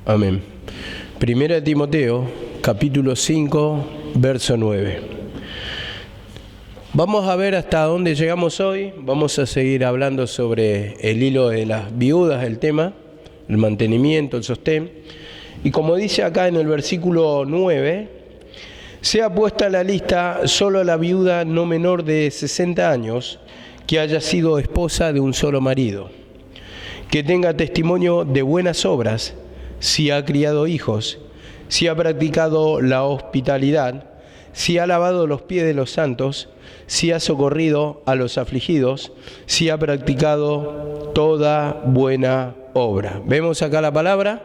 Amén. Primera de Timoteo, capítulo 5, verso 9. Vamos a ver hasta dónde llegamos hoy. Vamos a seguir hablando sobre el hilo de las viudas, el tema, el mantenimiento, el sostén. Y como dice acá en el versículo 9, sea puesta en la lista solo la viuda no menor de 60 años que haya sido esposa de un solo marido, que tenga testimonio de buenas obras, si ha criado hijos, si ha practicado la hospitalidad, si ha lavado los pies de los santos, si ha socorrido a los afligidos, si ha practicado toda buena obra. Vemos acá la palabra.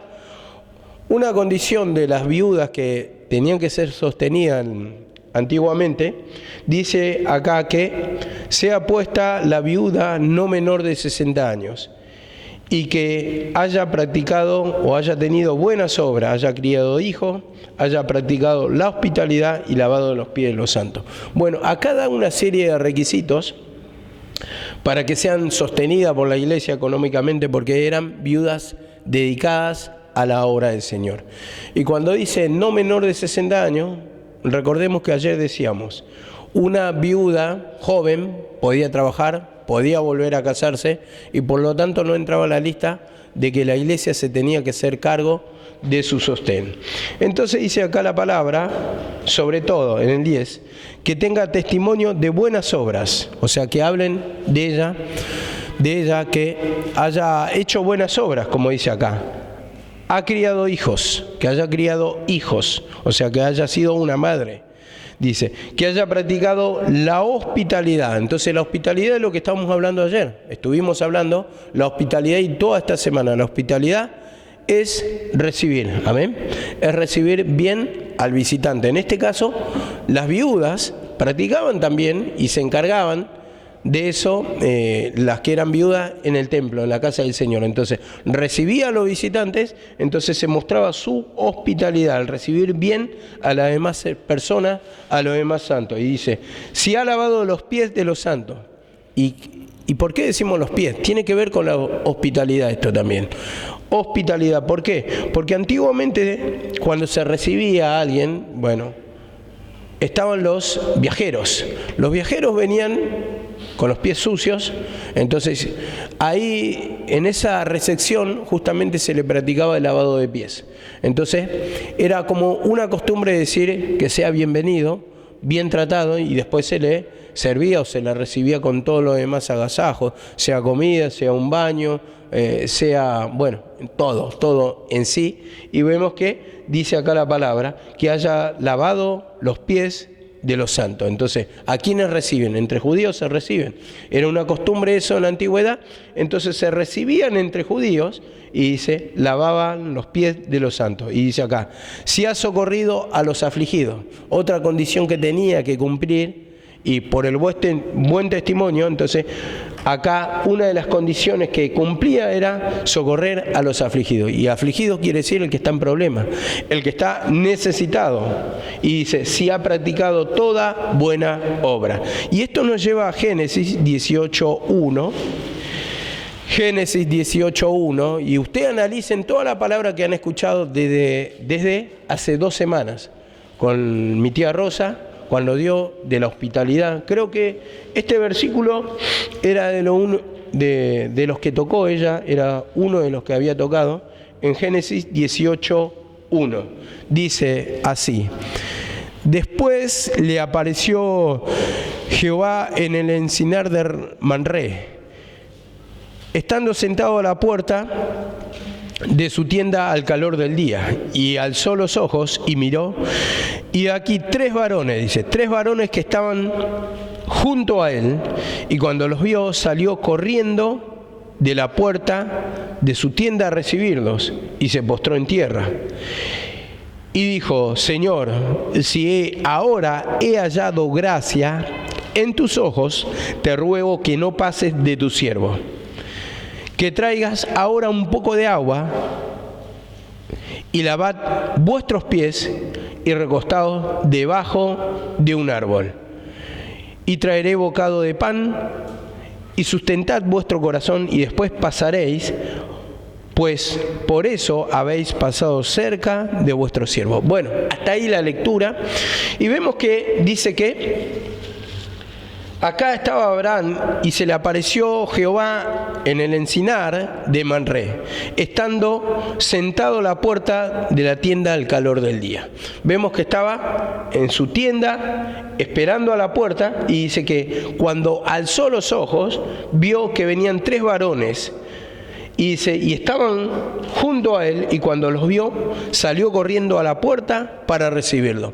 Una condición de las viudas que tenían que ser sostenidas antiguamente, dice acá que sea puesta la viuda no menor de 60 años y que haya practicado o haya tenido buenas obras, haya criado hijos, haya practicado la hospitalidad y lavado los pies de los santos. Bueno, acá da una serie de requisitos para que sean sostenidas por la iglesia económicamente, porque eran viudas dedicadas a la obra del Señor. Y cuando dice no menor de 60 años, recordemos que ayer decíamos, una viuda joven podía trabajar, podía volver a casarse y por lo tanto no entraba a la lista de que la iglesia se tenía que hacer cargo de su sostén. Entonces dice acá la palabra, sobre todo en el 10, que tenga testimonio de buenas obras, o sea, que hablen de ella que haya hecho buenas obras, como dice acá. Ha criado hijos, que haya criado hijos, o sea, que haya sido una madre. Dice, que haya practicado la hospitalidad. Entonces la hospitalidad es lo que estábamos hablando ayer. Estuvimos hablando la hospitalidad y toda esta semana. La hospitalidad es recibir, amén. Es recibir bien al visitante. En este caso, las viudas practicaban también y se encargaban de eso, las que eran viudas en el templo, en la casa del Señor. Entonces, recibía a los visitantes, entonces se mostraba su hospitalidad, al recibir bien a las demás personas, a los demás santos. Y dice, si ha lavado los pies de los santos. ¿Y por qué decimos los pies? Tiene que ver con la hospitalidad esto también. Hospitalidad, ¿por qué? Porque antiguamente, cuando se recibía a alguien, bueno, estaban los viajeros. Los viajeros venían con los pies sucios, entonces ahí en esa recepción justamente se le practicaba el lavado de pies. Entonces era como una costumbre decir que sea bienvenido, bien tratado, y después se le servía o se le recibía con todos los demás agasajos, sea comida, sea un baño, sea, bueno, todo en sí. Y vemos que dice acá la palabra, que haya lavado los pies de los santos. Entonces, ¿a quiénes reciben? Entre judíos se reciben. Era una costumbre eso en la antigüedad, entonces se recibían entre judíos y dice, lavaban los pies de los santos. Y dice acá, si ha socorrido a los afligidos, otra condición que tenía que cumplir, y por el buen testimonio, entonces acá una de las condiciones que cumplía era socorrer a los afligidos. Y afligidos quiere decir el que está en problemas, el que está necesitado. Y dice, si ha practicado toda buena obra. Y esto nos lleva a Génesis 18:1. Génesis 18:1. Y ustedes analicen toda la palabra que han escuchado desde hace 2 semanas con mi tía Rosa, cuando dio de la hospitalidad. Creo que este versículo era de los que tocó ella, era uno de los que había tocado, en Génesis 18:1. Dice así, después le apareció Jehová en el encinar de Manré, estando sentado a la puerta de su tienda al calor del día, y alzó los ojos y miró, y aquí 3 varones, dice, 3 varones que estaban junto a él, y cuando los vio salió corriendo de la puerta de su tienda a recibirlos, y se postró en tierra. Y dijo, Señor, si ahora he hallado gracia en tus ojos, te ruego que no pases de tu siervo, que traigas ahora un poco de agua y lavad vuestros pies y recostaos debajo de un árbol. Y traeré bocado de pan y sustentad vuestro corazón y después pasaréis pues por eso habéis pasado cerca de vuestro siervo. Bueno, hasta ahí la lectura. Y vemos que dice que acá estaba Abraham y se le apareció Jehová en el encinar de Manré, estando sentado a la puerta de la tienda al calor del día. Vemos que estaba en su tienda esperando a la puerta y dice que cuando alzó los ojos vio que venían 3 varones y dice, y estaban junto a él, y cuando los vio salió corriendo a la puerta para recibirlo.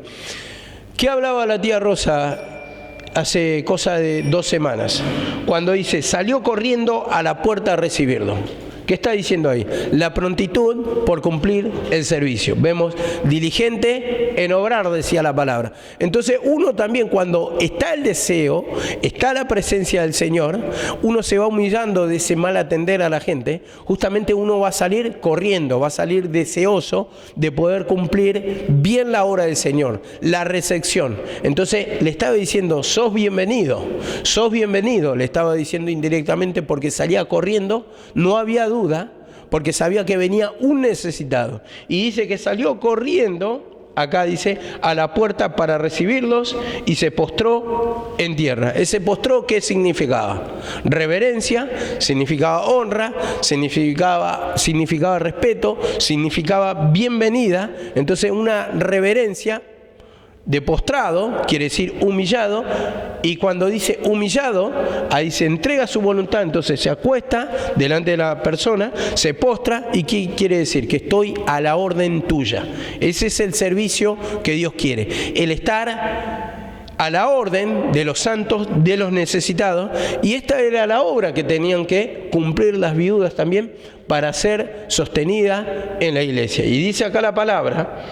¿Qué hablaba la tía Rosa hace cosa de 2 semanas? Cuando dice, salió corriendo a la puerta a recibirlo. ¿Qué está diciendo ahí? La prontitud por cumplir el servicio. Vemos, diligente en obrar, decía la palabra. Entonces uno también, cuando está el deseo, está la presencia del Señor, uno se va humillando de ese mal atender a la gente, justamente uno va a salir corriendo, va a salir deseoso de poder cumplir bien la obra del Señor, la recepción. Entonces le estaba diciendo, sos bienvenido, le estaba diciendo indirectamente porque salía corriendo, no había duda, porque sabía que venía un necesitado. Y dice que salió corriendo, acá dice, a la puerta para recibirlos y se postró en tierra. Ese postró, ¿qué significaba? Reverencia, significaba honra, significaba respeto, significaba bienvenida. Entonces una reverencia de postrado, quiere decir humillado, y cuando dice humillado, ahí se entrega su voluntad, entonces se acuesta delante de la persona, se postra, y ¿qué quiere decir? Que estoy a la orden tuya. Ese es el servicio que Dios quiere, el estar a la orden de los santos, de los necesitados, y esta era la obra que tenían que cumplir las viudas también para ser sostenida en la iglesia. Y dice acá la palabra,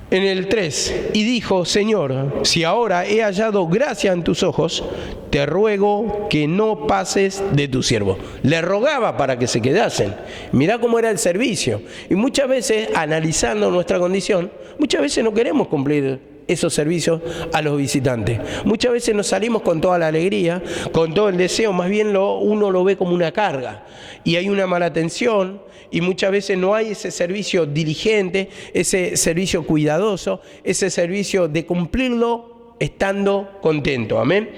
en el 3, y dijo, Señor, si ahora he hallado gracia en tus ojos, te ruego que no pases de tu siervo. Le rogaba para que se quedasen. Mirá cómo era el servicio. Y muchas veces, analizando nuestra condición, muchas veces no queremos cumplir esos servicios a los visitantes. Muchas veces nos salimos con toda la alegría, con todo el deseo, más bien uno lo ve como una carga. Y hay una mala atención, y muchas veces no hay ese servicio diligente, ese servicio cuidadoso, ese servicio de cumplirlo estando contento. Amén.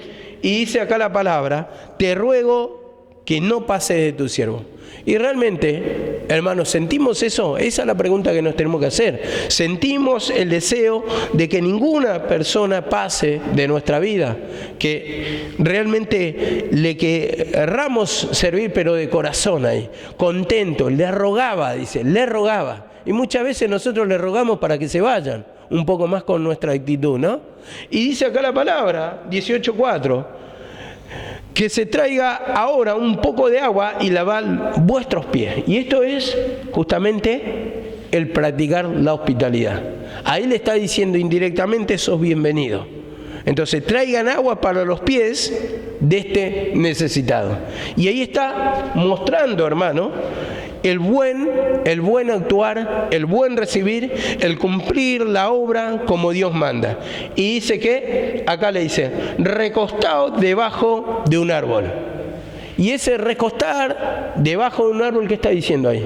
Y dice acá la palabra, te ruego que no pases de tu siervo. Y realmente, hermanos, ¿sentimos eso? Esa es la pregunta que nos tenemos que hacer. ¿Sentimos el deseo de que ninguna persona pase de nuestra vida? Que realmente le querramos servir, pero de corazón ahí, contento. Le rogaba, dice, le rogaba. Y muchas veces nosotros le rogamos para que se vayan, un poco más con nuestra actitud, ¿no? Y dice acá la palabra, 18:4, que se traiga ahora un poco de agua y lavar vuestros pies. Y esto es justamente el practicar la hospitalidad. Ahí le está diciendo indirectamente, sos bienvenido. Entonces traigan agua para los pies de este necesitado. Y ahí está mostrando, hermano, el buen actuar, el buen recibir, el cumplir la obra como Dios manda. Y dice que, acá le dice, recostado debajo de un árbol. Y ese recostar debajo de un árbol, ¿qué está diciendo ahí?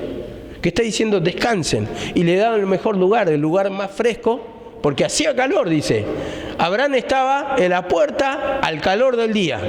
Que está diciendo descansen. Y le dan el mejor lugar, el lugar más fresco, porque hacía calor, dice. Abraham estaba en la puerta al calor del día,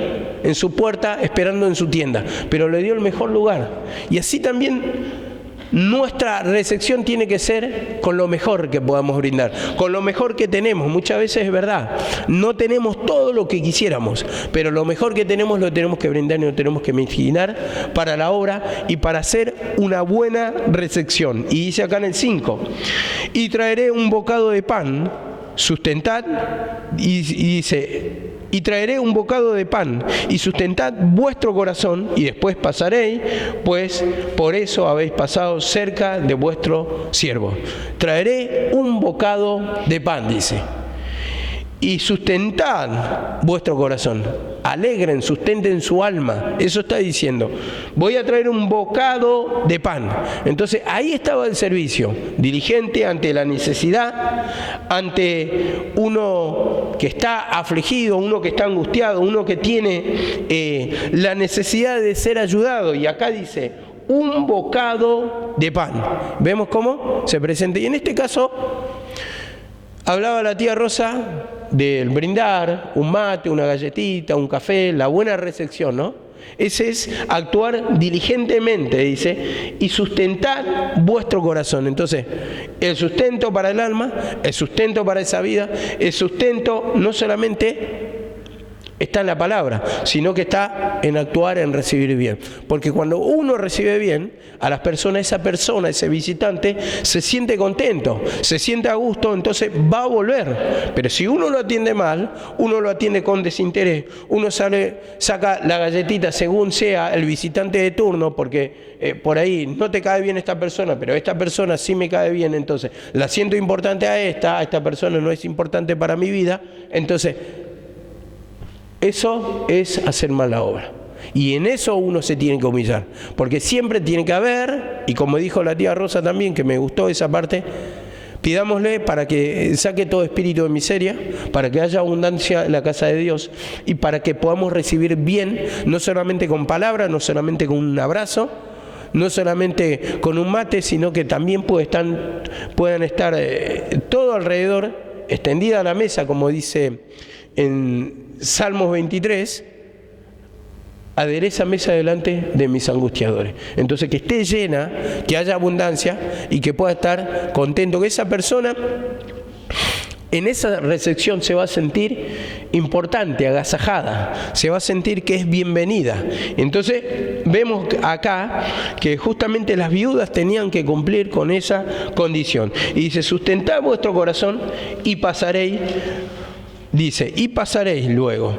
en su puerta esperando en su tienda, pero le dio el mejor lugar. Y así también nuestra recepción tiene que ser con lo mejor que podamos brindar, con lo mejor que tenemos. Muchas veces es verdad, no tenemos todo lo que quisiéramos, pero lo mejor que tenemos lo tenemos que brindar y lo tenemos que imaginar para la obra y para hacer una buena recepción. Y dice acá en el 5, y traeré un bocado de pan, sustentad, y dice, y traeré un bocado de pan, y sustentad vuestro corazón, y después pasaréis, pues por eso habéis pasado cerca de vuestro siervo. Traeré un bocado de pan, dice, y sustentad vuestro corazón. Alegren, sustenten su alma. Eso está diciendo. Voy a traer un bocado de pan. Entonces ahí estaba el servicio. Diligente ante la necesidad, ante uno que está afligido, uno que está angustiado, uno que tiene la necesidad de ser ayudado. Y acá dice, un bocado de pan. ¿Vemos cómo se presenta? Y en este caso, hablaba la tía Rosa del brindar, un mate, una galletita, un café, la buena recepción, ¿no? Ese es actuar diligentemente, dice, y sustentar vuestro corazón. Entonces, el sustento para el alma, el sustento para esa vida, el sustento no solamente está en la palabra, sino que está en actuar, en recibir bien. Porque cuando uno recibe bien a las personas, esa persona, ese visitante, se siente contento, se siente a gusto, entonces va a volver. Pero si uno lo atiende mal, uno lo atiende con desinterés, uno saca la galletita según sea el visitante de turno, porque por ahí no te cae bien esta persona, pero esta persona sí me cae bien, entonces la siento importante a esta persona no es importante para mi vida, entonces eso es hacer mal la obra. Y en eso uno se tiene que humillar. Porque siempre tiene que haber, y como dijo la tía Rosa también, que me gustó esa parte, pidámosle para que saque todo espíritu de miseria, para que haya abundancia en la casa de Dios y para que podamos recibir bien, no solamente con palabras, no solamente con un abrazo, no solamente con un mate, sino que también puedan estar todo alrededor, extendida la mesa, como dice en Salmos 23, adereza mesa delante de mis angustiadores. Entonces, que esté llena, que haya abundancia y que pueda estar contento, que esa persona en esa recepción se va a sentir importante, agasajada, se va a sentir que es bienvenida. Entonces vemos acá que justamente las viudas tenían que cumplir con esa condición. Y dice, sustentad vuestro corazón y pasaréis. Dice, y pasaréis luego,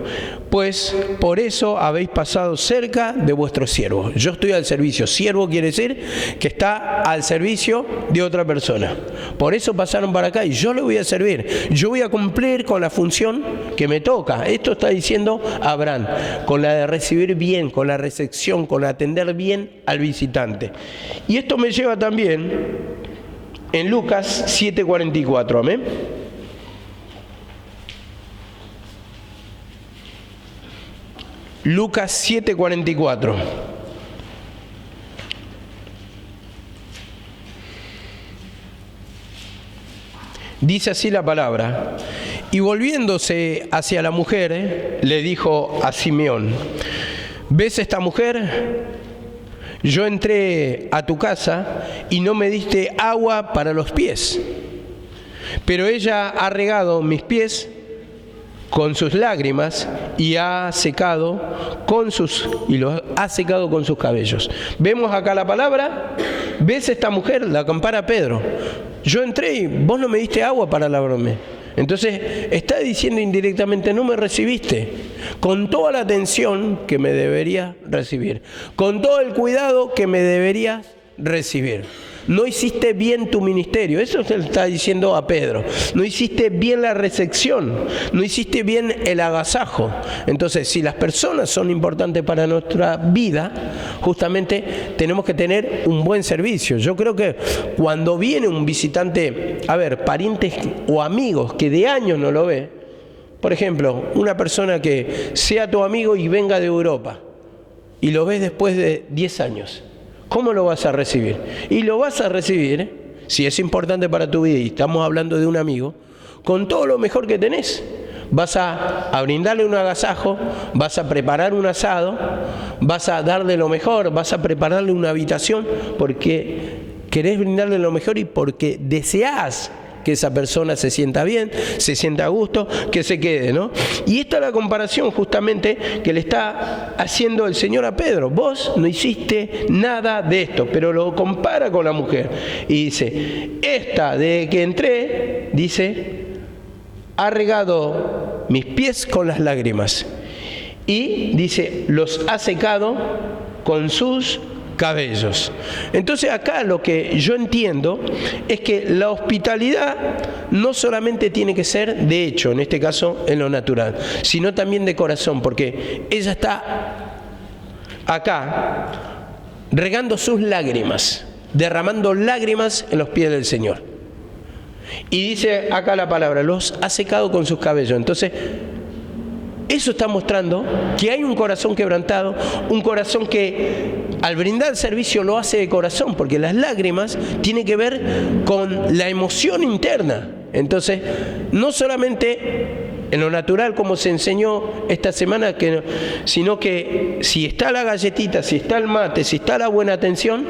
pues por eso habéis pasado cerca de vuestros siervos. Yo estoy al servicio. Siervo quiere decir que está al servicio de otra persona. Por eso pasaron para acá y yo le voy a servir. Yo voy a cumplir con la función que me toca. Esto está diciendo Abraham, con la de recibir bien, con la recepción, con atender bien al visitante. Y esto me lleva también en Lucas 7:44, amén. Lucas 7:44. Dice así la palabra. Y volviéndose hacia la mujer, le dijo a Simeón, ¿ves esta mujer? Yo entré a tu casa y no me diste agua para los pies, pero ella ha regado mis pies con sus lágrimas y los ha secado con sus cabellos. Vemos acá la palabra, ves esta mujer, la compara a Pedro. Yo entré y vos no me diste agua para lavarme. Entonces está diciendo indirectamente, no me recibiste con toda la atención que me deberías recibir, con todo el cuidado que me deberías recibir. No hiciste bien tu ministerio, eso se le está diciendo a Pedro. No hiciste bien la recepción, no hiciste bien el agasajo. Entonces, si las personas son importantes para nuestra vida, justamente tenemos que tener un buen servicio. Yo creo que cuando viene un visitante, parientes o amigos que de años no lo ve, por ejemplo, una persona que sea tu amigo y venga de Europa y lo ves después de 10 años. ¿Cómo lo vas a recibir? Y lo vas a recibir, si es importante para tu vida y estamos hablando de un amigo, con todo lo mejor que tenés. Vas a brindarle un agasajo, vas a preparar un asado, vas a darle lo mejor, vas a prepararle una habitación porque querés brindarle lo mejor y porque deseás que esa persona se sienta bien, se sienta a gusto, que se quede, ¿no? Y esta es la comparación justamente que le está haciendo el Señor a Pedro. Vos no hiciste nada de esto, pero lo compara con la mujer. Y dice, esta de que entré, dice, ha regado mis pies con las lágrimas. Y dice, los ha secado con sus cabellos. Entonces acá lo que yo entiendo es que la hospitalidad no solamente tiene que ser de hecho, en este caso en lo natural, sino también de corazón, porque ella está acá regando sus lágrimas, derramando lágrimas en los pies del Señor. Y dice acá la palabra, los ha secado con sus cabellos. Entonces, Eso está mostrando que hay un corazón quebrantado, un corazón que al brindar servicio lo hace de corazón, porque las lágrimas tienen que ver con la emoción interna. Entonces, no solamente en lo natural, como se enseñó esta semana, sino que si está la galletita, si está el mate, si está la buena atención,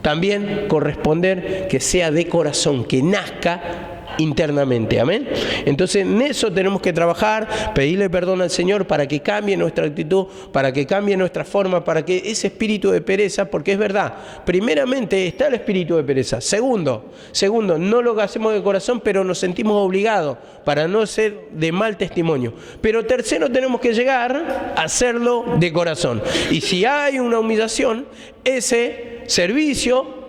también corresponder que sea de corazón, que nazca internamente, amén. Entonces en eso tenemos que trabajar, pedirle perdón al Señor para que cambie nuestra actitud, para que cambie nuestra forma, para que ese espíritu de pereza, porque es verdad, primeramente está el espíritu de pereza. Segundo, no lo hacemos de corazón, pero nos sentimos obligados para no ser de mal testimonio. Pero tercero, tenemos que llegar a hacerlo de corazón. Y si hay una humillación, ese servicio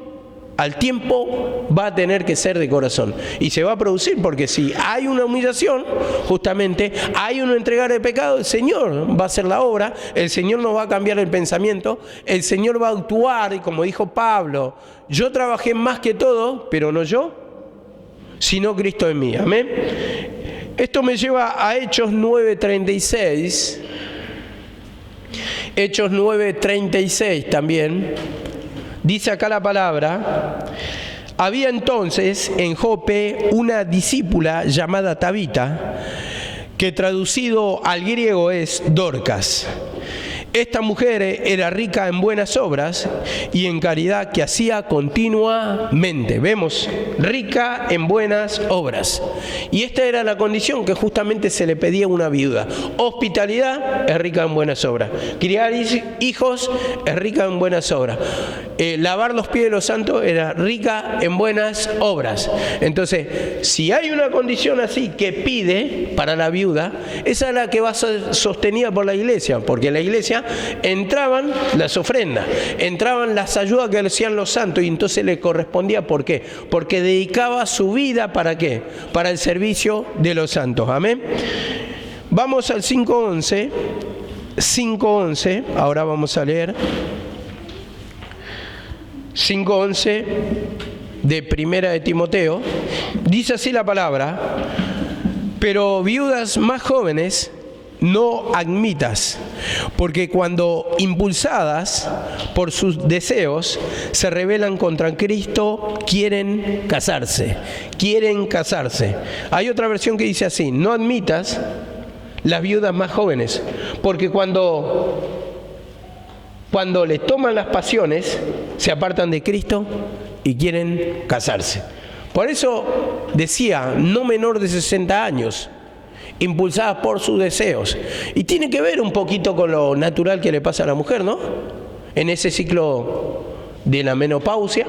al tiempo va a tener que ser de corazón y se va a producir, porque si hay una humillación, justamente hay un entregar de pecado, el Señor va a hacer la obra, el Señor nos va a cambiar el pensamiento, el Señor va a actuar, y como dijo Pablo, yo trabajé más que todo, pero no yo, sino Cristo en mí, amén. Esto me lleva a Hechos 9:36, Hechos 9:36 también. Dice acá la palabra: había entonces en Jope una discípula llamada Tabita, que traducido al griego es Dorcas. Esta mujer era rica en buenas obras y en caridad que hacía continuamente. Vemos, rica en buenas obras. Y esta era la condición que justamente se le pedía a una viuda. Hospitalidad es rica en buenas obras. Criar hijos es rica en buenas obras. Lavar los pies de los santos era rica en buenas obras. Entonces, si hay una condición así que pide para la viuda, esa es la que va a ser sostenida por la iglesia, porque la iglesia entraban las ofrendas, entraban las ayudas que le hacían los santos, y entonces le correspondía. ¿Por qué? Porque dedicaba su vida, ¿para qué? Para el servicio de los santos, amén. Vamos al 5:11, ahora vamos a leer 5:11 de Primera de Timoteo. Dice así la palabra: pero viudas más jóvenes no admitas, porque cuando impulsadas por sus deseos se rebelan contra Cristo, quieren casarse. Hay otra versión que dice así: no admitas las viudas más jóvenes, porque cuando les toman las pasiones, se apartan de Cristo y quieren casarse. Por eso decía, no menor de 60 años, impulsadas por sus deseos. Y tiene que ver un poquito con lo natural que le pasa a la mujer, ¿no? En ese ciclo de la menopausia,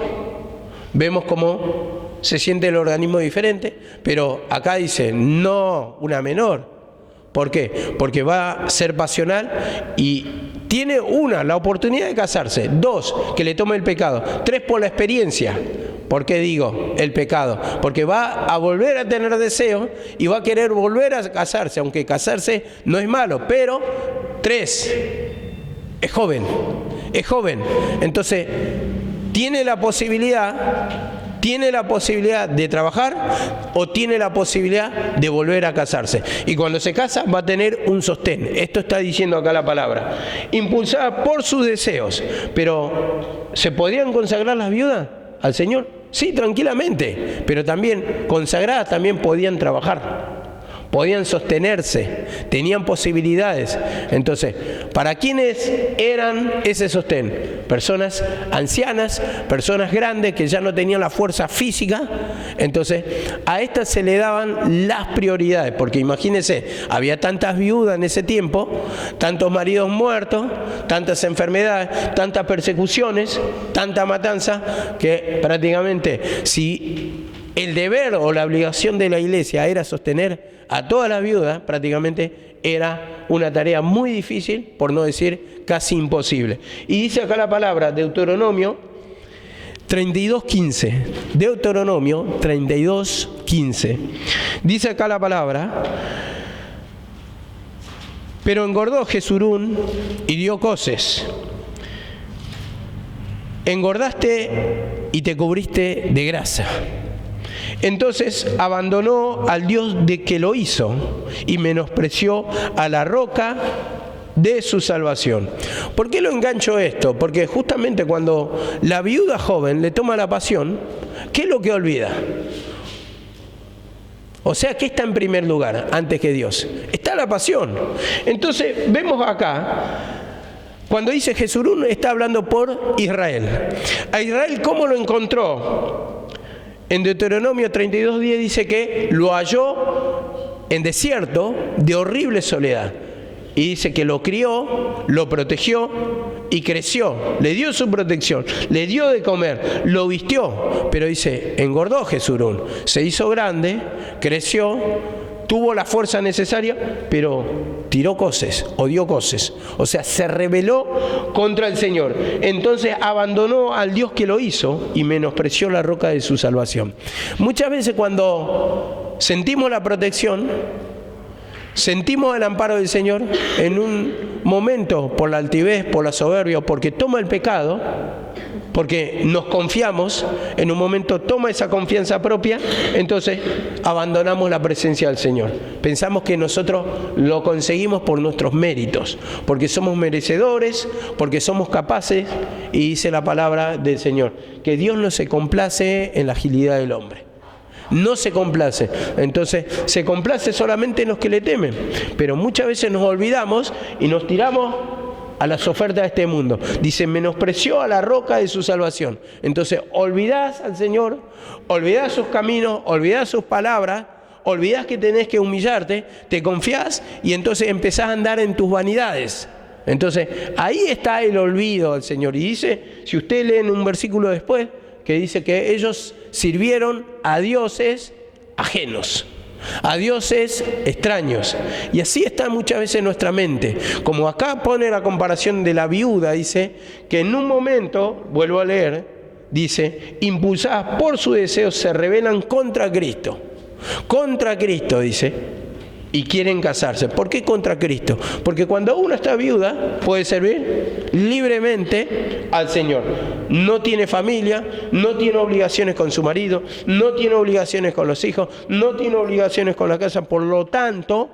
vemos cómo se siente el organismo diferente, pero acá dice, no una menor. ¿Por qué? Porque va a ser pasional y tiene la oportunidad de casarse. 2, que le tome el pecado. 3, por la experiencia. ¿Por qué digo el pecado? Porque va a volver a tener deseo y va a querer volver a casarse, aunque casarse no es malo. Pero 3, es joven. Entonces, tiene la posibilidad de trabajar o tiene la posibilidad de volver a casarse. Y cuando se casa va a tener un sostén. Esto está diciendo acá la palabra. Impulsada por sus deseos. Pero, ¿se podrían consagrar las viudas al Señor? Sí, tranquilamente. Pero también, consagradas, también podían trabajar. Podían sostenerse, tenían posibilidades. Entonces, ¿para quiénes eran ese sostén? Personas ancianas, personas grandes que ya no tenían la fuerza física. Entonces, a estas se le daban las prioridades, porque imagínense, había tantas viudas en ese tiempo, tantos maridos muertos, tantas enfermedades, tantas persecuciones, tanta matanza, que prácticamente si el deber o la obligación de la iglesia era sostener a todas las viudas, prácticamente era una tarea muy difícil, por no decir casi imposible. Y dice acá la palabra, Deuteronomio 32:15. Deuteronomio 32:15. Dice acá la palabra: pero engordó Jesurún y dio coces. Engordaste y te cubriste de grasa. Entonces abandonó al Dios de que lo hizo y menospreció a la roca de su salvación. ¿Por qué lo engancho esto? Porque justamente cuando la viuda joven le toma la pasión, ¿qué es lo que olvida? O sea, ¿qué está en primer lugar antes que Dios? Está la pasión. Entonces vemos acá, cuando dice Jesurún, está hablando por Israel. A Israel, ¿cómo lo encontró? En Deuteronomio 32:10 dice que lo halló en desierto de horrible soledad. Y dice que lo crió, lo protegió y creció. Le dio su protección, le dio de comer, lo vistió. Pero dice, engordó Jesurún, se hizo grande, creció, tuvo la fuerza necesaria, pero tiró coces, odió coces. O sea, se rebeló contra el Señor. Entonces abandonó al Dios que lo hizo y menospreció la roca de su salvación. Muchas veces cuando sentimos la protección, sentimos el amparo del Señor, en un momento, por la altivez, por la soberbia, porque toma el pecado, porque nos confiamos, en un momento toma esa confianza propia, entonces abandonamos la presencia del Señor. Pensamos que nosotros lo conseguimos por nuestros méritos, porque somos merecedores, porque somos capaces, y dice la palabra del Señor, que Dios no se complace en la agilidad del hombre. No se complace. Entonces se complace solamente en los que le temen. Pero muchas veces nos olvidamos y nos tiramos a las ofertas de este mundo. Dice, menospreció a la roca de su salvación. Entonces olvidás al Señor, olvidás sus caminos, olvidás sus palabras, olvidás que tenés que humillarte, te confiás y entonces empezás a andar en tus vanidades. Entonces ahí está el olvido al Señor. Y dice, si usted lee en un versículo después, que dice que ellos sirvieron a dioses ajenos, a dioses extraños. Y así está muchas veces en nuestra mente. Como acá pone la comparación de la viuda, dice que en un momento, vuelvo a leer, dice, impulsadas por su deseo se rebelan contra Cristo. Contra Cristo, dice, y quieren casarse. ¿Por qué contra Cristo? Porque cuando uno está viuda, puede servir libremente al Señor. No tiene familia, no tiene obligaciones con su marido, no tiene obligaciones con los hijos, no tiene obligaciones con la casa. Por lo tanto,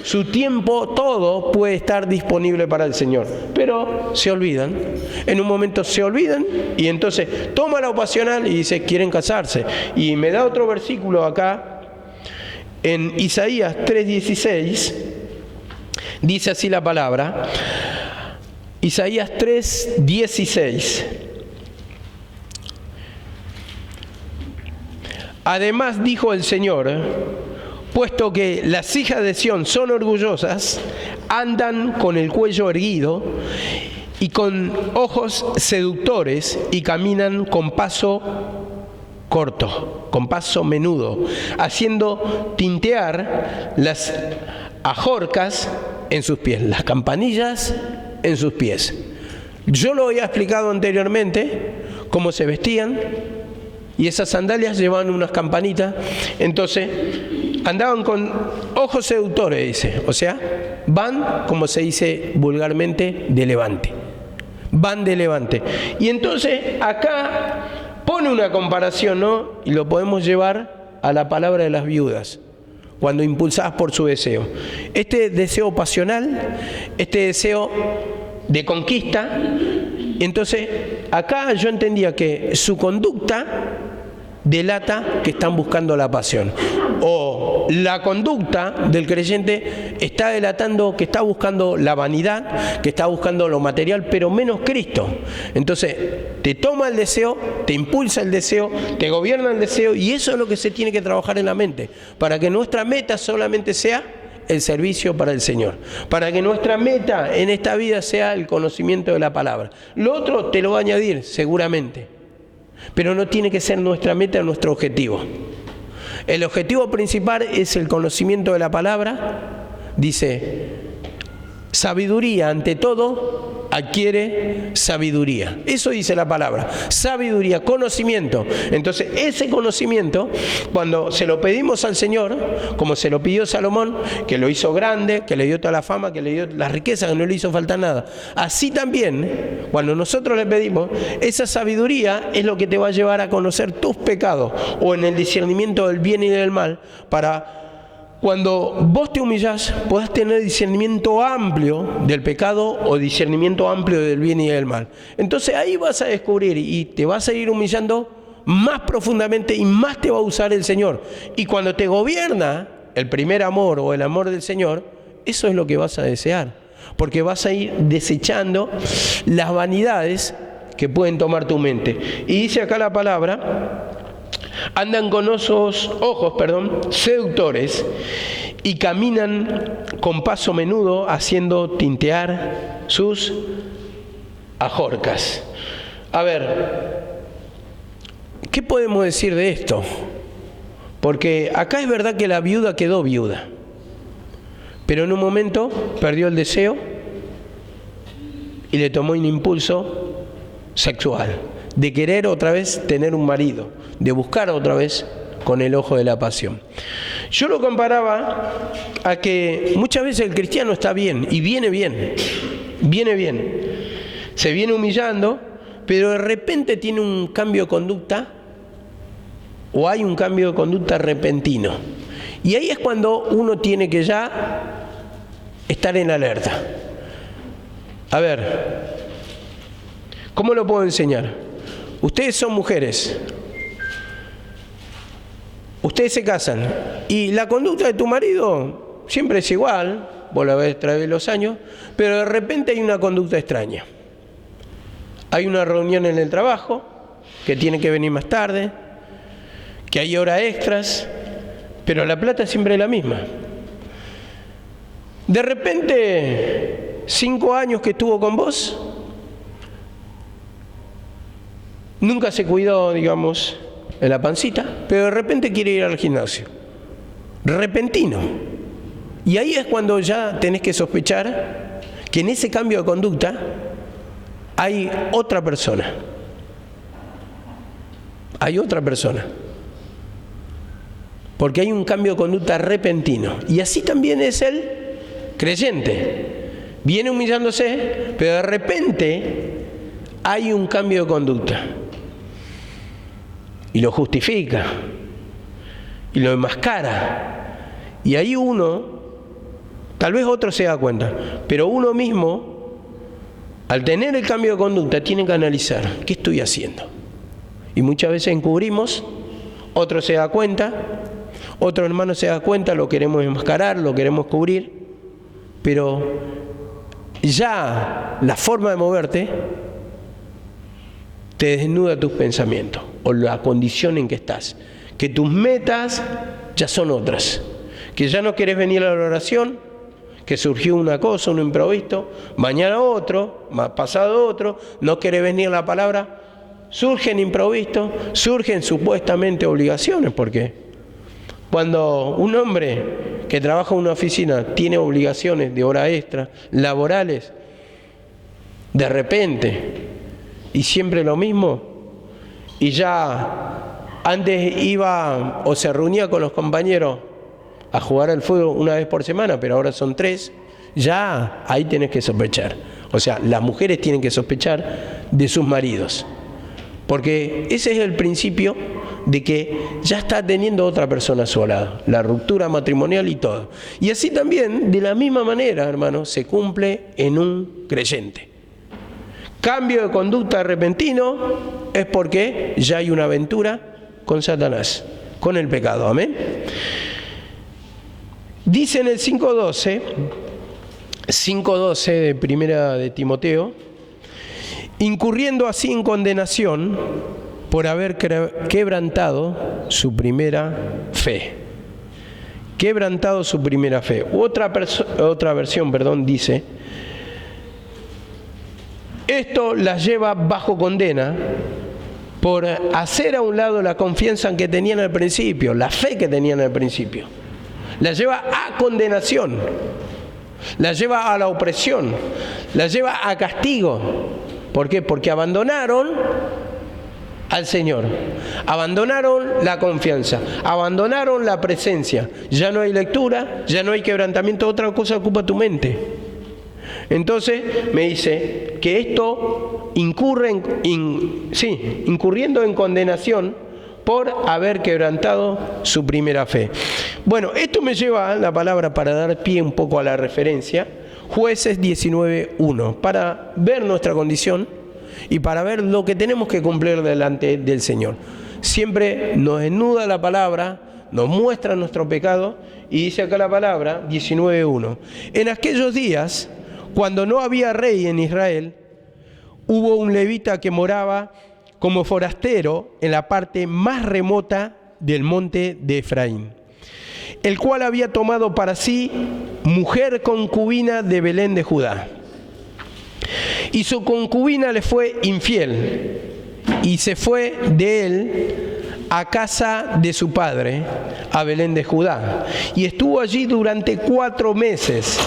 su tiempo todo puede estar disponible para el Señor. Pero se olvidan. En un momento se olvidan y entonces toma la ocasional y dice, quieren casarse. Y me da otro versículo acá. En Isaías 3:16 dice así la palabra, Isaías 3:16. Además dijo el Señor, puesto que las hijas de Sión son orgullosas, andan con el cuello erguido y con ojos seductores y caminan con paso corto, con paso menudo, haciendo tintear las ajorcas en sus pies, las campanillas en sus pies. Yo lo había explicado anteriormente, cómo se vestían, y esas sandalias llevaban unas campanitas, entonces andaban con ojos seductores, dice, o sea, van, como se dice vulgarmente, de levante, van de levante. Y entonces acá pone una comparación, ¿no? Y lo podemos llevar a la palabra de las viudas, cuando impulsadas por su deseo. Este deseo pasional, este deseo de conquista, entonces acá yo entendía que su conducta delata que están buscando la pasión. O la conducta del creyente está delatando que está buscando la vanidad, que está buscando lo material, pero menos Cristo. Entonces, te toma el deseo, te impulsa el deseo, te gobierna el deseo, y eso es lo que se tiene que trabajar en la mente, para que nuestra meta solamente sea el servicio para el Señor, para que nuestra meta en esta vida sea el conocimiento de la palabra. Lo otro te lo va a añadir, seguramente, pero no tiene que ser nuestra meta, nuestro objetivo. El objetivo principal es el conocimiento de la palabra. Dice, sabiduría ante todo adquiere sabiduría. Eso dice la palabra, sabiduría, conocimiento. Entonces ese conocimiento, cuando se lo pedimos al Señor, como se lo pidió Salomón, que lo hizo grande, que le dio toda la fama, que le dio la riqueza, que no le hizo falta nada, así también, cuando nosotros le pedimos, esa sabiduría es lo que te va a llevar a conocer tus pecados, o en el discernimiento del bien y del mal, para cuando vos te humillás, podás tener discernimiento amplio del pecado o discernimiento amplio del bien y del mal. Entonces ahí vas a descubrir y te vas a ir humillando más profundamente y más te va a usar el Señor. Y cuando te gobierna el primer amor o el amor del Señor, eso es lo que vas a desear. Porque vas a ir desechando las vanidades que pueden tomar tu mente. Y dice acá la palabra: andan con ojos, seductores y caminan con paso menudo haciendo tintear sus ajorcas. A ver, ¿qué podemos decir de esto? Porque acá es verdad que la viuda quedó viuda, pero en un momento perdió el deseo y le tomó un impulso sexual, de querer otra vez tener un marido, de buscar otra vez con el ojo de la pasión. Yo lo comparaba a que muchas veces el cristiano está bien, y viene bien, se viene humillando, pero de repente tiene un cambio de conducta, o hay un cambio de conducta repentino. Y ahí es cuando uno tiene que ya estar en alerta. A ver, ¿cómo lo puedo enseñar? Ustedes son mujeres, ustedes se casan y la conducta de tu marido siempre es igual, vos la ves a través de los años, pero de repente hay una conducta extraña. Hay una reunión en el trabajo, que tiene que venir más tarde, que hay horas extras, pero la plata siempre es la misma. De repente, 5 años que estuvo con vos, nunca se cuidó, digamos, en la pancita, pero de repente quiere ir al gimnasio. Repentino. Y ahí es cuando ya tenés que sospechar que en ese cambio de conducta hay otra persona. Hay otra persona. Porque hay un cambio de conducta repentino. Y así también es el creyente. Viene humillándose, pero de repente hay un cambio de conducta. Y lo justifica. Y lo enmascara. Y ahí uno, tal vez otro se da cuenta, pero uno mismo, al tener el cambio de conducta, tiene que analizar, ¿qué estoy haciendo? Y muchas veces encubrimos, otro se da cuenta, otro hermano se da cuenta, lo queremos enmascarar, lo queremos cubrir, pero ya la forma de moverte te desnuda tus pensamientos o la condición en que estás, que tus metas ya son otras, que ya no querés venir a la oración, que surgió una cosa, un imprevisto, mañana otro, pasado otro, no querés venir a la palabra, surgen imprevistos, surgen supuestamente obligaciones, porque cuando un hombre que trabaja en una oficina tiene obligaciones de hora extra, laborales, de repente, y siempre lo mismo, y ya antes iba o se reunía con los compañeros a jugar al fútbol una vez por semana, pero ahora son 3, ya ahí tenés que sospechar. O sea, las mujeres tienen que sospechar de sus maridos, porque ese es el principio de que ya está teniendo otra persona a su lado, la ruptura matrimonial y todo. Y así también, de la misma manera, hermano, se cumple en un creyente. Cambio de conducta repentino es porque ya hay una aventura con Satanás, con el pecado. Amén. Dice en el 5:12 de primera de Timoteo, incurriendo así en condenación por haber quebrantado su primera fe. Quebrantado su primera fe. Otra versión, dice, esto las lleva bajo condena por hacer a un lado la confianza que tenían al principio, la fe que tenían al principio. La lleva a condenación. la lleva a la opresión, la lleva a castigo. ¿Por qué? Porque abandonaron al Señor, abandonaron la confianza, abandonaron la presencia. Ya no hay lectura, ya no hay quebrantamiento, otra cosa ocupa tu mente. Entonces me dice que esto incurriendo en condenación por haber quebrantado su primera fe. Bueno, esto me lleva a la palabra para dar pie un poco a la referencia, Jueces 19:1, para ver nuestra condición y para ver lo que tenemos que cumplir delante del Señor. Siempre nos desnuda la palabra, nos muestra nuestro pecado, y dice acá la palabra 19:1. En aquellos días, cuando no había rey en Israel, hubo un levita que moraba como forastero en la parte más remota del monte de Efraín, el cual había tomado para sí mujer concubina de Belén de Judá. Y su concubina le fue infiel, y se fue de él a casa de su padre, a Belén de Judá, y estuvo allí durante 4 meses.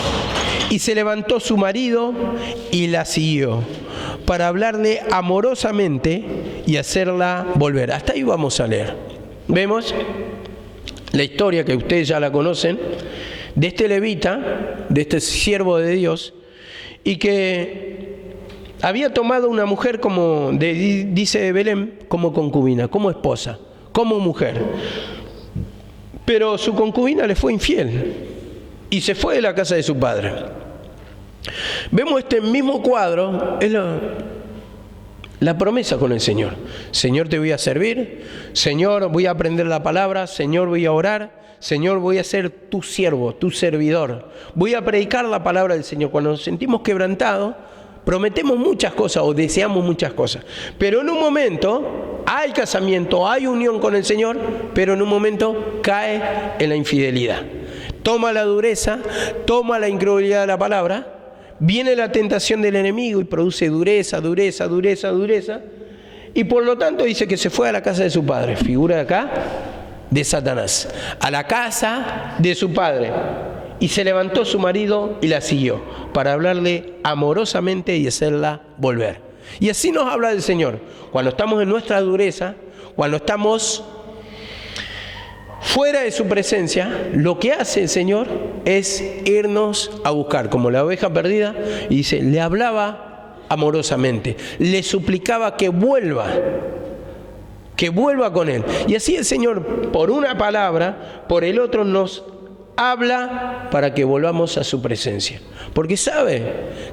Y se levantó su marido y la siguió, para hablarle amorosamente y hacerla volver. Hasta ahí vamos a leer. Vemos la historia, que ustedes ya la conocen, de este levita, de este siervo de Dios, y que había tomado una mujer, como dice de Belén, como concubina, como esposa, como mujer. Pero su concubina le fue infiel y se fue de la casa de su padre. Vemos este mismo cuadro, es la promesa con el Señor. Señor, te voy a servir. Señor, voy a aprender la palabra. Señor, voy a orar. Señor, voy a ser tu siervo, tu servidor. Voy a predicar la palabra del Señor. Cuando nos sentimos quebrantados, prometemos muchas cosas o deseamos muchas cosas. Pero en un momento hay casamiento, hay unión con el Señor, pero en un momento cae en la infidelidad. Toma la dureza, toma la incredulidad de la palabra. Viene la tentación del enemigo y produce dureza, dureza, dureza, dureza. Y por lo tanto dice que se fue a la casa de su padre. Figura de acá de Satanás. A la casa de su padre. Y se levantó su marido y la siguió, para hablarle amorosamente y hacerla volver. Y así nos habla el Señor. Cuando estamos en nuestra dureza, cuando estamos fuera de su presencia, lo que hace el Señor es irnos a buscar, como la oveja perdida, y dice, le hablaba amorosamente, le suplicaba que vuelva con Él. Y así el Señor, por una palabra, por el otro, nos habla para que volvamos a su presencia, porque sabe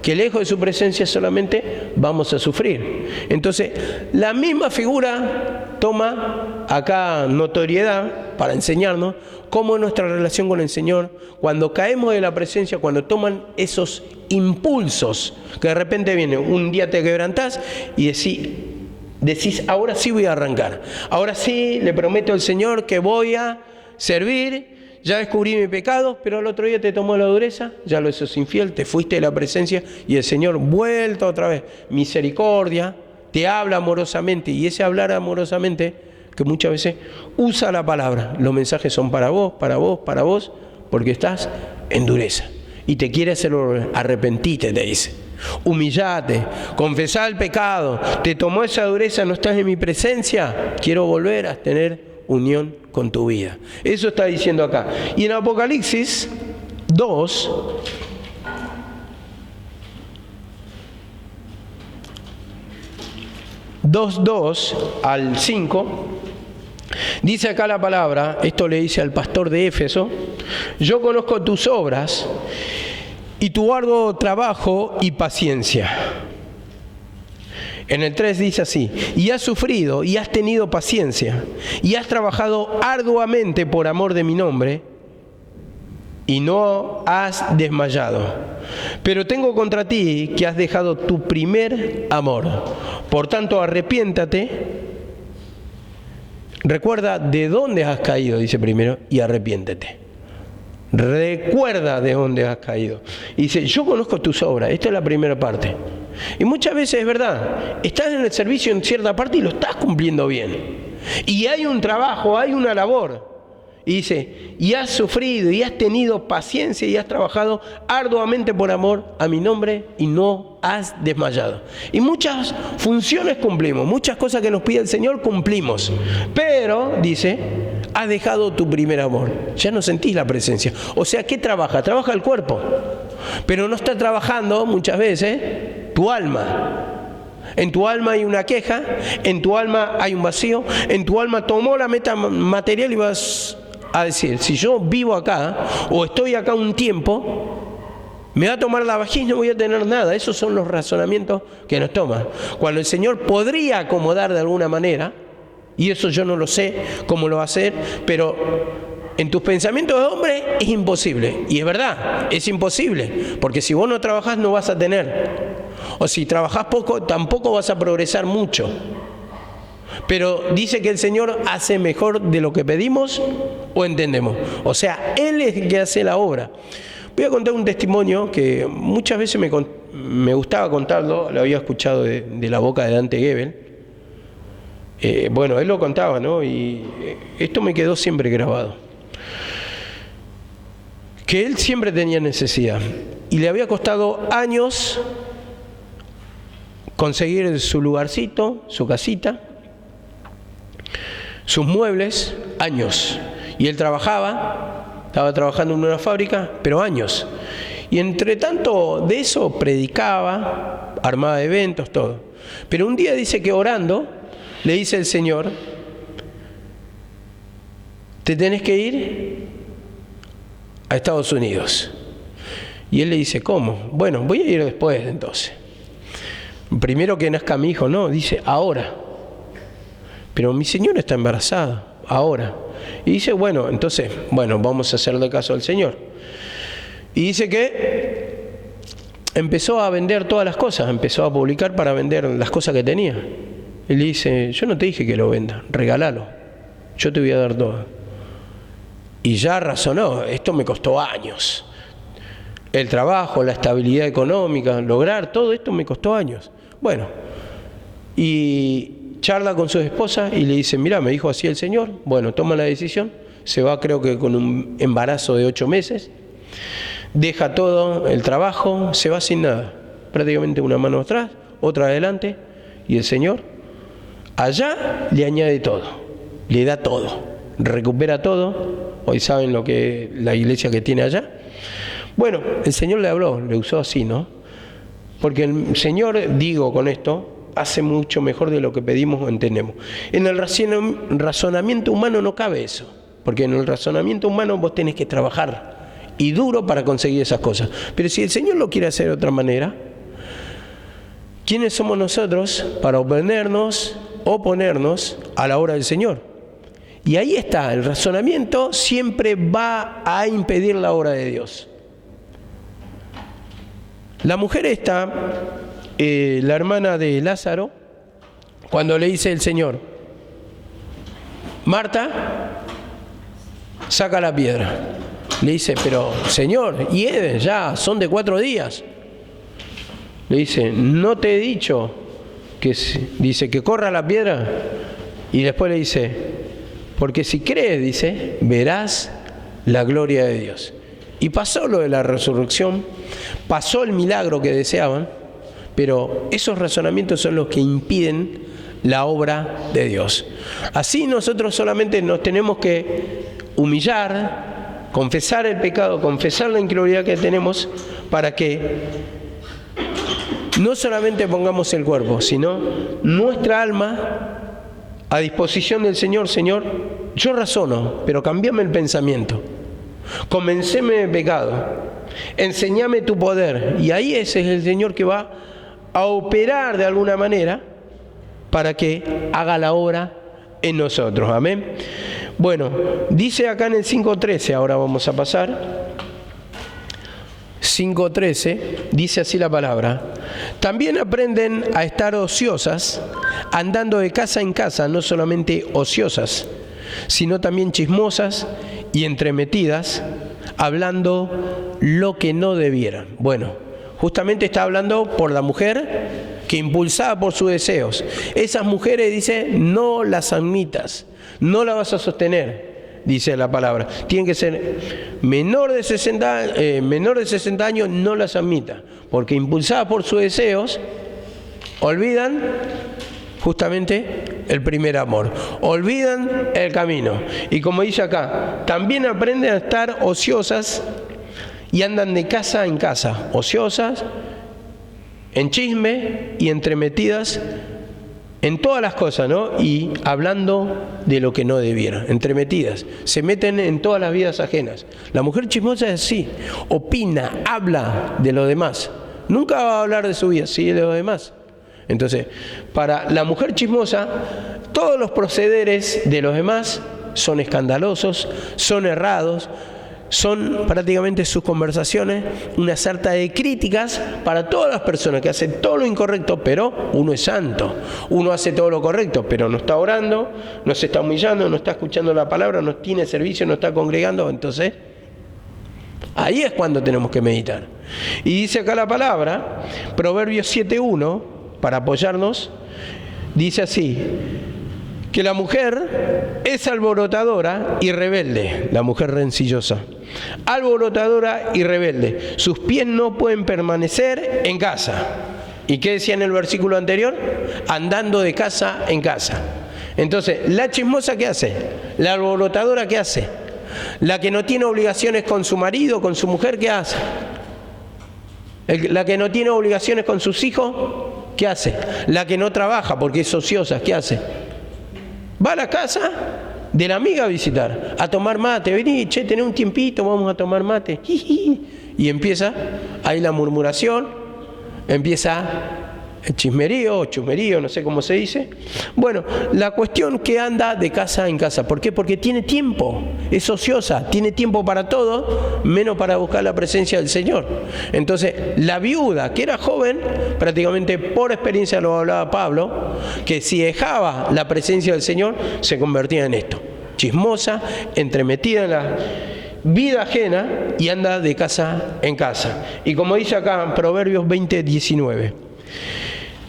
que lejos de su presencia solamente vamos a sufrir. Entonces, la misma figura toma acá notoriedad para enseñarnos cómo es nuestra relación con el Señor cuando caemos de la presencia, cuando toman esos impulsos que de repente vienen. Un día te quebrantás y decís, ahora sí voy a arrancar, ahora sí le prometo al Señor que voy a servir. Ya descubrí mi pecado, pero al otro día te tomó la dureza, ya lo sos infiel, te fuiste de la presencia y el Señor vuelta otra vez. Misericordia, te habla amorosamente, y ese hablar amorosamente, que muchas veces usa la palabra. Los mensajes son para vos, para vos, para vos, porque estás en dureza. Y te quiere hacer arrepentite, te dice. Humillate, confesá el pecado, te tomó esa dureza, no estás en mi presencia, quiero volver a tener unión con tu vida. Eso está diciendo acá. Y en Apocalipsis 2:2 al 5, dice acá la palabra, esto le dice al pastor de Éfeso: yo conozco tus obras y tu arduo trabajo y paciencia. En el 3 dice así: y has sufrido y has tenido paciencia y has trabajado arduamente por amor de mi nombre y no has desmayado. Pero tengo contra ti que has dejado tu primer amor. Por tanto, arrepiéntate. Recuerda de dónde has caído, dice primero, y arrepiéntete. Recuerda de dónde has caído. Y dice, yo conozco tus obras. Esta es la primera parte. Y muchas veces es verdad, estás en el servicio en cierta parte y lo estás cumpliendo bien. Y hay un trabajo, hay una labor. Y dice, y has sufrido y has tenido paciencia y has trabajado arduamente por amor a mi nombre y no has desmayado. Y muchas funciones cumplimos, muchas cosas que nos pide el Señor cumplimos. Pero, dice, has dejado tu primer amor. Ya no sentís la presencia. O sea, ¿qué trabaja? Trabaja el cuerpo. Pero no está trabajando muchas veces tu alma. En tu alma hay una queja, en tu alma hay un vacío, en tu alma tomó la meta material y vas a decir, si yo vivo acá o estoy acá un tiempo, me va a tomar la vajilla y no voy a tener nada. Esos son los razonamientos que nos toman. Cuando el Señor podría acomodar de alguna manera, y eso yo no lo sé cómo lo va a hacer, pero en tus pensamientos de hombre es imposible. Y es verdad, es imposible, porque si vos no trabajás no vas a tener. O si trabajás poco, tampoco vas a progresar mucho. Pero dice que el Señor hace mejor de lo que pedimos o entendemos. O sea, Él es el que hace la obra. Voy a contar un testimonio que muchas veces me gustaba contarlo, lo había escuchado de la boca de Dante Gebel. Bueno, él lo contaba, ¿no? Y esto me quedó siempre grabado. Que él siempre tenía necesidad y le había costado años conseguir su lugarcito, su casita, sus muebles, años. Y él estaba trabajando en una fábrica, pero años. Y entre tanto de eso predicaba, armaba eventos, todo. Pero un día dice que orando, le dice el Señor, te tenés que ir a Estados Unidos. Y él le dice, ¿cómo? Bueno, voy a ir después entonces. Primero que nazca mi hijo, no, dice, ahora. Pero mi señora está embarazada, ahora. Y dice, bueno, entonces, vamos a hacerle caso al Señor. Y dice que empezó a vender todas las cosas, empezó a publicar para vender las cosas que tenía. Él le dice, yo no te dije que lo venda, regálalo, yo te voy a dar todo. Y ya razonó, esto me costó años. El trabajo, la estabilidad económica, lograr todo esto me costó años. Bueno, y charla con su esposa y le dice, mira, me dijo así el Señor. Bueno, toma la decisión, se va creo que con un embarazo de 8 meses, deja todo el trabajo, se va sin nada, prácticamente una mano atrás, otra adelante, y el Señor allá le añade todo, le da todo, recupera todo. Hoy saben lo que la iglesia que tiene allá. Bueno, el Señor le habló, le usó así, ¿no? Porque el Señor, digo con esto, hace mucho mejor de lo que pedimos o entendemos. En el razonamiento humano no cabe eso, porque en el razonamiento humano vos tenés que trabajar y duro para conseguir esas cosas. Pero si el Señor lo quiere hacer de otra manera, ¿quiénes somos nosotros para oponernos a la obra del Señor? Y ahí está, el razonamiento siempre va a impedir la obra de Dios. La mujer esta, la hermana de Lázaro, cuando le dice el Señor, Marta, saca la piedra. Le dice, pero Señor, hiede, ya son de 4 días. Le dice, no te he dicho que corra la piedra. Y después le dice, porque si crees, dice, verás la gloria de Dios. Y pasó lo de la resurrección, pasó el milagro que deseaban, pero esos razonamientos son los que impiden la obra de Dios. Así nosotros solamente nos tenemos que humillar, confesar el pecado, confesar la incredulidad que tenemos, para que no solamente pongamos el cuerpo, sino nuestra alma a disposición del Señor. Señor, yo razono, pero cambiame el pensamiento. Convenceme de pecado, enséñame tu poder, y ahí ese es el Señor que va a operar de alguna manera para que haga la obra en nosotros. Amén. Bueno, dice acá en el 5.13, ahora vamos a pasar. 5.13, dice así la palabra: también aprenden a estar ociosas, andando de casa en casa, no solamente ociosas, sino también chismosas y entremetidas, hablando lo que no debieran. Bueno, justamente está hablando por la mujer que, impulsada por sus deseos, esas mujeres, dice, no las admitas, no las vas a sostener. dice la palabra. Tienen que ser menor de 60 años, no las admita, porque impulsadas por sus deseos, olvidan justamente el primer amor, olvidan el camino. Y como dice acá, también aprenden a estar ociosas y andan de casa en casa, ociosas, en chisme y entremetidas en todas las cosas, ¿no? Y hablando de lo que no debieran, entremetidas, se meten en todas las vidas ajenas. La mujer chismosa es así, opina, habla de los demás, nunca va a hablar de su vida, sí de los demás. Entonces, para la mujer chismosa, todos los procederes de los demás son escandalosos, son errados, son prácticamente sus conversaciones una sarta de críticas para todas las personas que hacen todo lo incorrecto, pero uno es santo. Uno hace todo lo correcto, pero no está orando, no se está humillando, no está escuchando la palabra, no tiene servicio, no está congregando. Entonces, ahí es cuando tenemos que meditar. Y dice acá la palabra, Proverbios 7:1, para apoyarnos, dice así: que la mujer es alborotadora y rebelde, la mujer rencillosa, alborotadora y rebelde, sus pies no pueden permanecer en casa. ¿Y qué decía en el versículo anterior? Andando de casa en casa. Entonces, la chismosa, ¿qué hace? La alborotadora, ¿qué hace? La que no tiene obligaciones con su marido, con su mujer, ¿qué hace? La que no tiene obligaciones con sus hijos, ¿qué hace? La que no trabaja porque es ociosa, ¿qué hace? Va a la casa de la amiga a visitar, a tomar mate. Vení, che, tenés un tiempito, vamos a tomar mate. Y empieza ahí la murmuración, empieza el chismerío o chusmerío, no sé cómo se dice. Bueno, la cuestión que anda de casa en casa. ¿Por qué? Porque tiene tiempo, es ociosa, tiene tiempo para todo, menos para buscar la presencia del Señor. Entonces, la viuda, que era joven, prácticamente por experiencia lo hablaba Pablo, que si dejaba la presencia del Señor, se convertía en esto: chismosa, entremetida en la vida ajena y anda de casa en casa. Y como dice acá en Proverbios 20:19,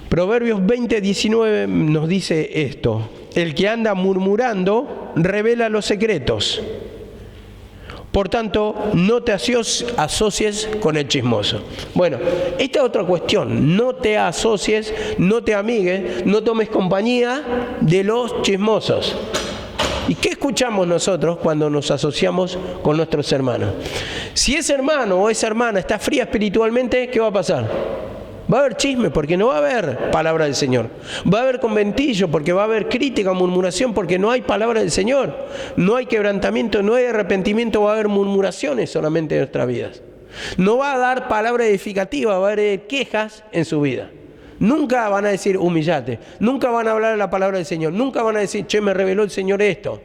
Proverbios 20:19 nos dice esto: el que anda murmurando revela los secretos. Por tanto, no te asocies con el chismoso. Bueno, esta es otra cuestión. No te asocies, no te amigues, no tomes compañía de los chismosos. ¿Y qué escuchamos nosotros cuando nos asociamos con nuestros hermanos? Si ese hermano o esa hermana está fría espiritualmente, ¿qué va a pasar? Va a haber chisme porque no va a haber palabra del Señor. Va a haber conventillo porque va a haber crítica, murmuración porque no hay palabra del Señor. No hay quebrantamiento, no hay arrepentimiento, va a haber murmuraciones solamente en nuestras vidas. No va a dar palabra edificativa, va a haber quejas en su vida. Nunca van a decir humillate, nunca van a hablar la palabra del Señor, nunca van a decir che, me reveló el Señor esto.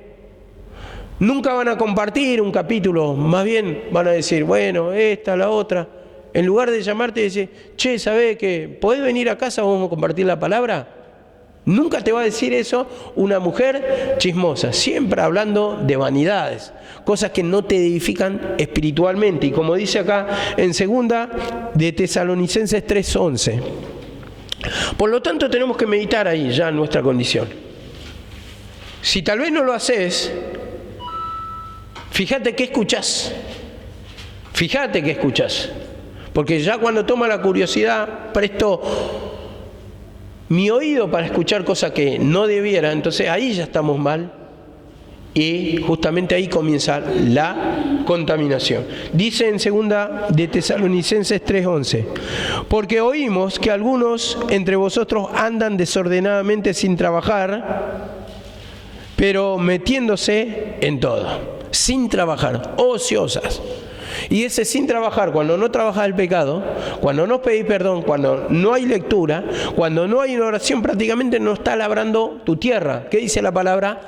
Nunca van a compartir un capítulo, más bien van a decir bueno, esta, la otra. En lugar de llamarte y decir, che, ¿sabés qué? ¿Podés venir a casa? ¿Vamos a compartir la palabra? Nunca te va a decir eso una mujer chismosa, siempre hablando de vanidades, cosas que no te edifican espiritualmente. Y como dice acá en 2 de Tesalonicenses 3:11. Por lo tanto, tenemos que meditar ahí ya en nuestra condición. Si tal vez no lo haces, fíjate qué escuchás. Fíjate qué escuchás. Porque ya cuando toma la curiosidad, presto mi oído para escuchar cosas que no debiera, entonces ahí ya estamos mal y justamente ahí comienza la contaminación. Dice en 2 de Tesalonicenses 3:11, porque oímos que algunos entre vosotros andan desordenadamente sin trabajar, pero metiéndose en todo, sin trabajar, ociosas. Y ese sin trabajar, cuando no trabajas el pecado, cuando no pedís perdón, cuando no hay lectura, cuando no hay una oración, prácticamente no está labrando tu tierra. ¿Qué dice la palabra?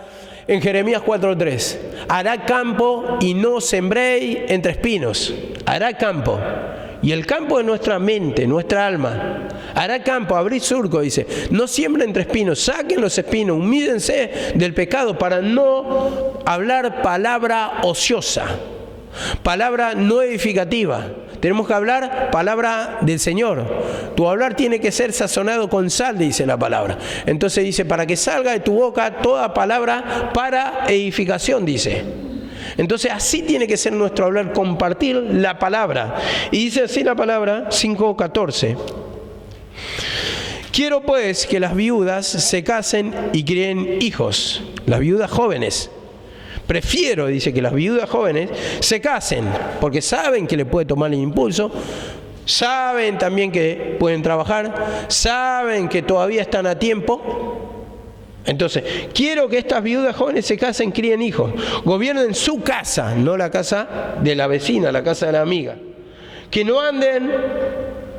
En Jeremías 4:3, hará campo y no sembréis entre espinos. Hará campo. Y el campo es nuestra mente, nuestra alma. Hará campo, abrid surco, dice. No siembren entre espinos, saquen los espinos, humídense del pecado para no hablar palabra ociosa. Palabra no edificativa. Tenemos que hablar palabra del Señor. Tu hablar tiene que ser sazonado con sal, dice la palabra. Entonces dice, para que salga de tu boca toda palabra para edificación, dice. Entonces así tiene que ser nuestro hablar, compartir la palabra. Y dice así la palabra 5:14. Quiero pues que las viudas se casen y críen hijos, las viudas jóvenes. Prefiero, dice, que las viudas jóvenes se casen, porque saben que le puede tomar el impulso, saben también que pueden trabajar, saben que todavía están a tiempo. Entonces, quiero que estas viudas jóvenes se casen, críen hijos, gobiernen su casa, no la casa de la vecina, la casa de la amiga. Que no anden,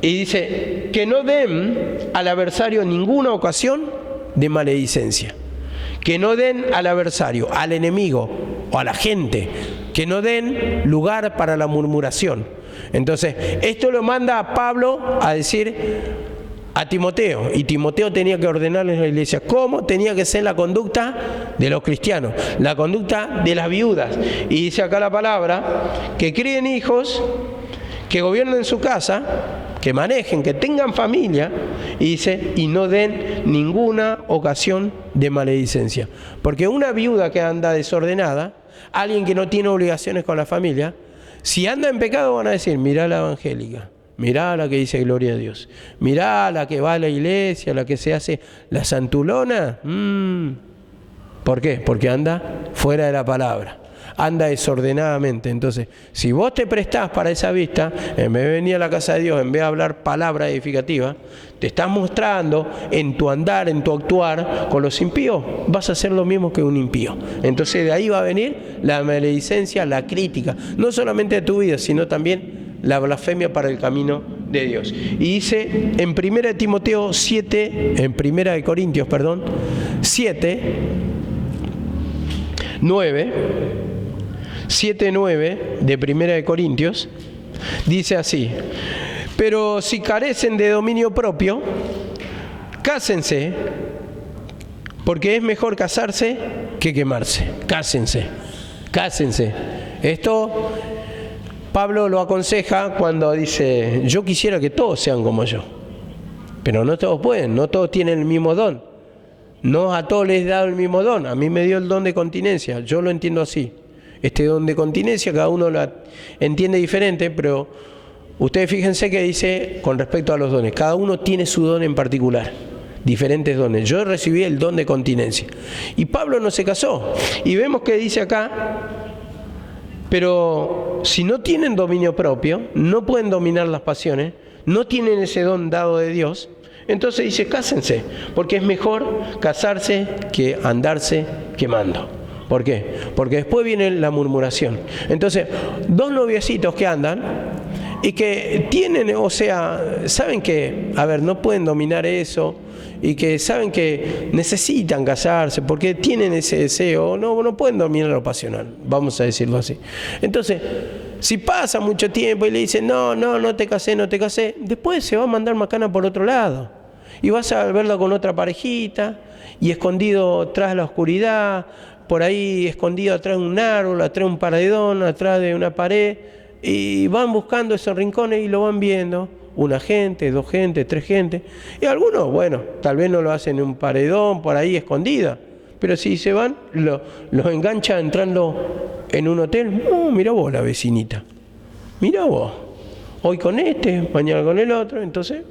y dice, que no den al adversario ninguna ocasión de maledicencia. Que no den al adversario, al enemigo o a la gente, que no den lugar para la murmuración. Entonces, esto lo manda a Pablo a decir a Timoteo, y Timoteo tenía que ordenarle a la iglesia cómo tenía que ser la conducta de los cristianos, la conducta de las viudas. Y dice acá la palabra, que críen hijos, que gobiernen su casa, que manejen, que tengan familia, y dice, y no den ninguna ocasión de maledicencia. Porque una viuda que anda desordenada, alguien que no tiene obligaciones con la familia, si anda en pecado van a decir, mirá la evangélica, mirá la que dice gloria a Dios, mirá la que va a la iglesia, la que se hace la santulona. ¿Por qué? Porque anda fuera de la palabra, anda desordenadamente. Entonces, si vos te prestás para esa vista, en vez de venir a la casa de Dios, en vez de hablar palabra edificativa, te estás mostrando en tu andar, en tu actuar con los impíos, vas a hacer lo mismo que un impío. Entonces de ahí va a venir la maledicencia, la crítica, no solamente de tu vida, sino también la blasfemia para el camino de Dios. Y dice en 1 Timoteo 7, en 1 Corintios, 7, 9, 7:9 de 1 Corintios, dice así: pero si carecen de dominio propio, cásense, porque es mejor casarse que quemarse. Cásense, cásense. Esto Pablo lo aconseja cuando dice, yo quisiera que todos sean como yo, pero no todos pueden, no todos tienen el mismo don. No a todos les he dado el mismo don. A mí me dio el don de continencia, yo lo entiendo así. Este don de continencia cada uno lo entiende diferente, pero ustedes fíjense que dice con respecto a los dones, cada uno tiene su don en particular, diferentes dones. Yo recibí el don de continencia y Pablo no se casó, y vemos que dice acá, pero si no tienen dominio propio, no pueden dominar las pasiones, no tienen ese don dado de Dios, entonces dice cásense, porque es mejor casarse que andarse quemando. ¿Por qué? Porque después viene la murmuración. Entonces, dos noviecitos que andan y que tienen, o sea, saben que, a ver, no pueden dominar eso, y que saben que necesitan casarse porque tienen ese deseo, no pueden dominar lo pasional, vamos a decirlo así. Entonces, si pasa mucho tiempo y le dicen, no te casé, después se va a mandar macana por otro lado. Y vas a verlo con otra parejita, y escondido tras de la oscuridad, por ahí escondido atrás de un árbol, atrás de un paredón, atrás de una pared, y van buscando esos rincones y lo van viendo. Una gente, dos gente, tres gente. Y algunos, bueno, tal vez no lo hacen en un paredón, por ahí escondida. Pero si se van, los engancha entrando en un hotel. Mira vos la vecinita. Mira vos. Hoy con este, mañana con el otro. Entonces,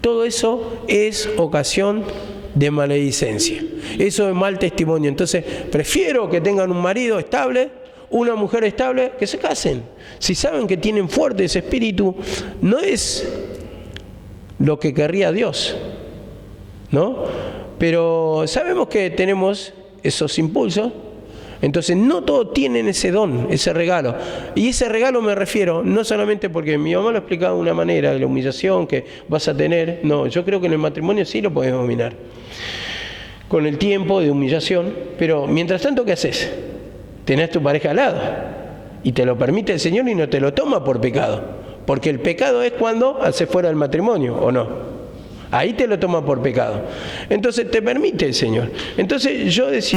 todo eso es ocasión de maledicencia. Eso es mal testimonio. Entonces, prefiero que tengan un marido estable, una mujer estable, que se casen. Si saben que tienen fuerte ese espíritu, no es lo que querría Dios, ¿no? Pero sabemos que tenemos esos impulsos, entonces no todos tienen ese don, ese regalo. Y ese regalo me refiero, no solamente porque mi mamá lo explicaba de una manera, de la humillación que vas a tener, no, yo creo que en el matrimonio sí lo podés dominar, con el tiempo de humillación, pero mientras tanto, ¿qué haces? Tenés tu pareja al lado y te lo permite el Señor y no te lo toma por pecado, porque el pecado es cuando hace fuera del matrimonio, ¿o no? Ahí te lo toma por pecado. Entonces te permite el Señor. Entonces yo decía,